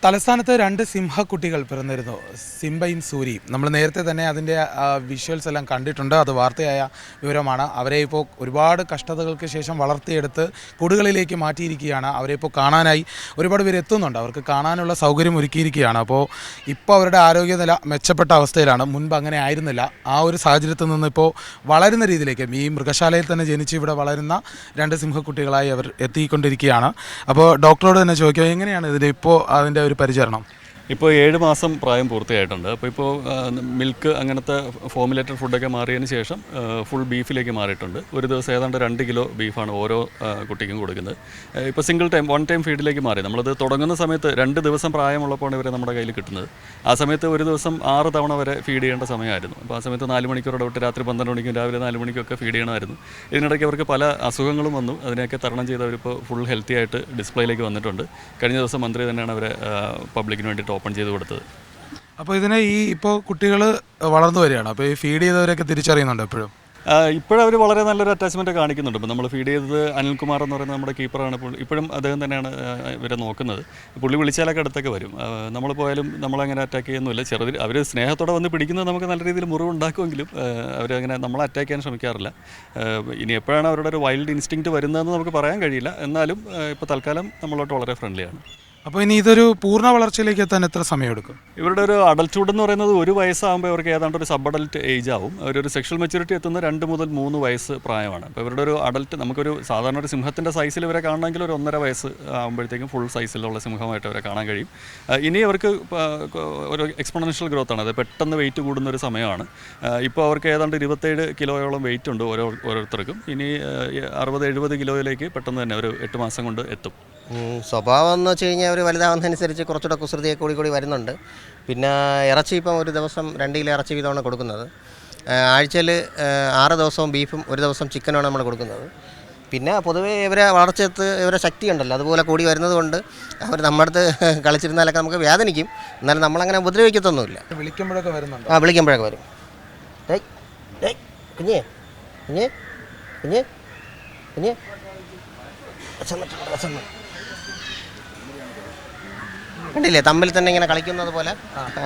തലസ്ഥാനത്ത് 2 സിംഹക്കുട്ടികൾ പിറന്നിരുന്നു, സിംബയും സൂരിയും. നമ്മൾ നേരത്തെ തന്നെ അതിൻ്റെ വിഷ്വൽസ് എല്ലാം കണ്ടിട്ടുണ്ട്. അത് വാർത്തയായ വിവരമാണ്. അവരെ ഇപ്പോൾ ഒരുപാട് കഷ്ടതകൾക്ക് ശേഷം വളർത്തിയെടുത്ത് കൂടുകളിലേക്ക് മാറ്റിയിരിക്കുകയാണ്. അവരെ ഇപ്പോൾ കാണാനായി ഒരുപാട് പേര് എത്തുന്നുണ്ട്. അവർക്ക് കാണാനുള്ള സൗകര്യം ഒരുക്കിയിരിക്കുകയാണ്. അപ്പോൾ ഇപ്പോൾ അവരുടെ ആരോഗ്യനില മെച്ചപ്പെട്ട അവസ്ഥയിലാണ്. മുൻപ് അങ്ങനെ ആയിരുന്നില്ല. ആ ഒരു സാഹചര്യത്തിൽ നിന്ന് ഇപ്പോൾ വളരുന്ന രീതിയിലേക്ക് ഈ മൃഗശാലയിൽ തന്നെ ജനിച്ച് ഇവിടെ വളരുന്ന 2 സിംഹക്കുട്ടികളായി അവർ എത്തിക്കൊണ്ടിരിക്കുകയാണ്. അപ്പോൾ ഡോക്ടറോട് തന്നെ ചോദിക്കുക, എങ്ങനെയാണ് ഇതിൽ ഇപ്പോൾ അതിൻ്റെ ഒരു പരിചരണം? ഇപ്പോൾ 7 മാസം പ്രായം പൂർത്തിയായിട്ടുണ്ട്. ഇപ്പോൾ മിൽക്ക് അങ്ങനത്തെ ഫോമുലേറ്റഡ് ഫുഡൊക്കെ മാറിയതിന് ശേഷം ഫുൾ ബീഫിലേക്ക് മാറിയിട്ടുണ്ട്. ഒരു ദിവസം ഏതാണ്ട് 2 കിലോ ബീഫാണ് ഓരോ കുട്ടിക്കും കൊടുക്കുന്നത്. ഇപ്പോൾ സിംഗിൾ ടൈം 1 ടൈം ഫീഡിലേക്ക് മാറി. നമ്മളത് തുടങ്ങുന്ന സമയത്ത് 2 ദിവസം പ്രായമുള്ളപ്പോൾ ഇവരെ നമ്മുടെ കയ്യിൽ കിട്ടുന്നത്. ആ സമയത്ത് ഒരു ദിവസം 6 തവണ വരെ ഫീഡ് ചെയ്യേണ്ട സമയമായിരുന്നു. അപ്പോൾ ആ സമയത്ത് 4 മണിക്കൂർ ഇടവിട്ട് രാത്രി 12 മണിക്കും രാവിലെ 4 മണിക്കൊക്കെ ഫീഡ് ചെയ്യണമായിരുന്നു. ഇതിനിടയ്ക്ക് അവർക്ക് പല അസുഖങ്ങളും വന്നു. അതിനെയൊക്കെ തരണം ചെയ്ത് അവരിപ്പോൾ ഫുൾ ഹെൽത്തി ആയിട്ട് ഡിസ്പ്ലേയിലേക്ക് വന്നിട്ടുണ്ട്. കഴിഞ്ഞ ദിവസം മന്ത്രി തന്നെയാണ് അവരെ പബ്ലിക്കിന് വേണ്ടിയിട്ട് ഓപ്പൺ ചെയ്ത് കൊടുത്തത്. അപ്പോൾ ഇതിനെ ഇപ്പോൾ കുട്ടികൾ വളർന്നു വരികയാണ്. അപ്പോൾ ഈ ഫീഡ് ചെയ്തവരൊക്കെ തിരിച്ചറിയുന്നുണ്ട് എപ്പോഴും? ഇപ്പോഴവർ വളരെ നല്ലൊരു അറ്റാച്ച്മെൻറ്റ് കാണിക്കുന്നുണ്ട്. ഇപ്പോൾ നമ്മൾ ഫീഡ് ചെയ്തത് അനിൽകുമാർ എന്ന് പറയുന്ന നമ്മുടെ കീപ്പറാണ്. ഇപ്പോഴും അദ്ദേഹം തന്നെയാണ് ഇവരെ നോക്കുന്നത്. പുള്ളി വിളിച്ചാലൊക്കെ അടുത്തൊക്കെ വരും. നമ്മൾ പോയാലും നമ്മളങ്ങനെ അറ്റാക്ക് ചെയ്യുന്നില്ല. ചെറുതിൽ അവർ സ്നേഹത്തോടെ വന്ന് പിടിക്കുന്നത് നമുക്ക് നല്ല രീതിയിൽ മുറിവുണ്ടാക്കുമെങ്കിലും അവരങ്ങനെ നമ്മളെ അറ്റാക്ക് ചെയ്യാൻ ശ്രമിക്കാറില്ല. ഇനി എപ്പോഴാണ് അവരുടെ ഒരു വൈൽഡ് ഇൻസ്റ്റിങ്ക്റ്റ് വരുന്നതെന്ന് നമുക്ക് പറയാൻ കഴിയില്ല. എന്നാലും ഇപ്പോൾ തൽക്കാലം നമ്മളോട്ട് വളരെ ഫ്രണ്ട്ലിയാണ്. അപ്പോൾ ഇനി ഇതൊരു പൂർണ്ണ വളർച്ചയിലേക്ക് എത്താൻ എത്ര സമയമെടുക്കും? ഇവരുടെ ഒരു അഡൽട്ട്ഹുഡ് എന്ന് പറയുന്നത് 1 വയസ്സാകുമ്പോൾ ഇവർക്ക് ഏതാണ്ട് ഒരു സബ് അഡൽട്ട് ഏജ് ആവും. അവരൊരു സെക്ഷൽ മെച്യൂരിറ്റി എത്തുന്ന 2 മുതൽ 3 വയസ്സ് പ്രായമാണ്. അപ്പോൾ ഇവരുടെ ഒരു അഡൽട്ട് നമുക്കൊരു സാധാരണ ഒരു സിംഹത്തിൻ്റെ സൈസിൽ ഇവരെ കാണണമെങ്കിൽ ഒരു 1.5 വയസ്സ് ആകുമ്പോഴത്തേക്കും ഫുൾ സൈസിലുള്ള സിംഹമായിട്ട് അവരെ കാണാൻ കഴിയും. ഇനി അവർക്ക് ഒരു എക്സ്പോണൻഷ്യൽ ഗ്രോത്ത് ആണ്. അത് പെട്ടെന്ന് വെയിറ്റ് കൂടുന്ന ഒരു സമയമാണ്. ഇപ്പോൾ അവർക്ക് ഏതാണ്ട് 27 കിലോയോളം വെയിറ്റ് ഉണ്ട് ഓരോരുത്തർക്കും. ഇനി 60-70 കിലോയിലേക്ക് പെട്ടെന്ന് തന്നെ ഒരു 8 മാസം കൊണ്ട് എത്തും. സ്വഭാവം എന്ന് വെച്ച് കഴിഞ്ഞാൽ അവർ വലുതാവുന്നതനുസരിച്ച് കുറച്ചുകൂടെ കുസൃതിയൊക്കെ കൂടി വരുന്നുണ്ട്. പിന്നെ ഇറച്ചി ഇപ്പം ഒരു ദിവസം 2 കിലോ ഇറച്ചി വീതമാണ് കൊടുക്കുന്നത്. ആഴ്ചയിൽ 6 ദിവസവും ബീഫും 1 ദിവസം ചിക്കനുമാണ് നമ്മൾ കൊടുക്കുന്നത്. പിന്നെ പൊതുവേ ഇവരെ വളർച്ചയത്ത് ഇവരെ ശക്തി ഉണ്ടല്ലോ, അതുപോലെ കൂടി വരുന്നത് കൊണ്ട് അവർ നമ്മുടെ അടുത്ത് കളിച്ചിരുന്നാലൊക്കെ നമുക്ക് വേദനിക്കും. എന്നാലും നമ്മളങ്ങനെ ഉപദ്രവിക്കത്തൊന്നുമില്ല. വിളിക്കുമ്പോഴൊക്കെ വരുന്നുണ്ട്. വിളിക്കുമ്പോഴൊക്കെ വരും. കുഞ്ഞേ കുഞ്ഞേ കുഞ്ഞേ കുഞ്ഞേ കണ്ടില്ലേ, തമ്മിൽ തന്നെ ഇങ്ങനെ കളിക്കുന്നത് പോലെ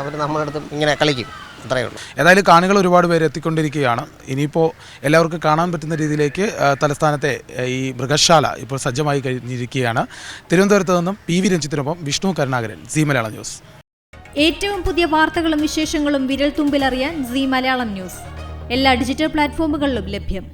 അവർ നമ്മുടെ അടുത്തും ഇങ്ങനെ കളിക്കും. അത്രയേ ഉള്ളൂ. ഏതായാലും കാണികൾ ഒരുപാട് പേര് എത്തിക്കൊണ്ടിരിക്കുകയാണ്. ഇനിയിപ്പോൾ എല്ലാവർക്കും കാണാൻ പറ്റുന്ന രീതിയിലേക്ക് തലസ്ഥാനത്തെ ഈ മൃഗശാല ഇപ്പോൾ സജ്ജമായി കഴിഞ്ഞിരിക്കുകയാണ്. തിരുവനന്തപുരത്ത് നിന്നും PV രഞ്ജിത്തിനൊപ്പം വിഷ്ണു കരുണാകരൻ, സി മലയാളം ന്യൂസ്. ഏറ്റവും പുതിയ വാർത്തകളും വിശേഷങ്ങളും വിരൽ തുമ്പിലറിയാൻ സി മലയാളം ന്യൂസ് എല്ലാ ഡിജിറ്റൽ പ്ലാറ്റ്ഫോമുകളിലും ലഭ്യം.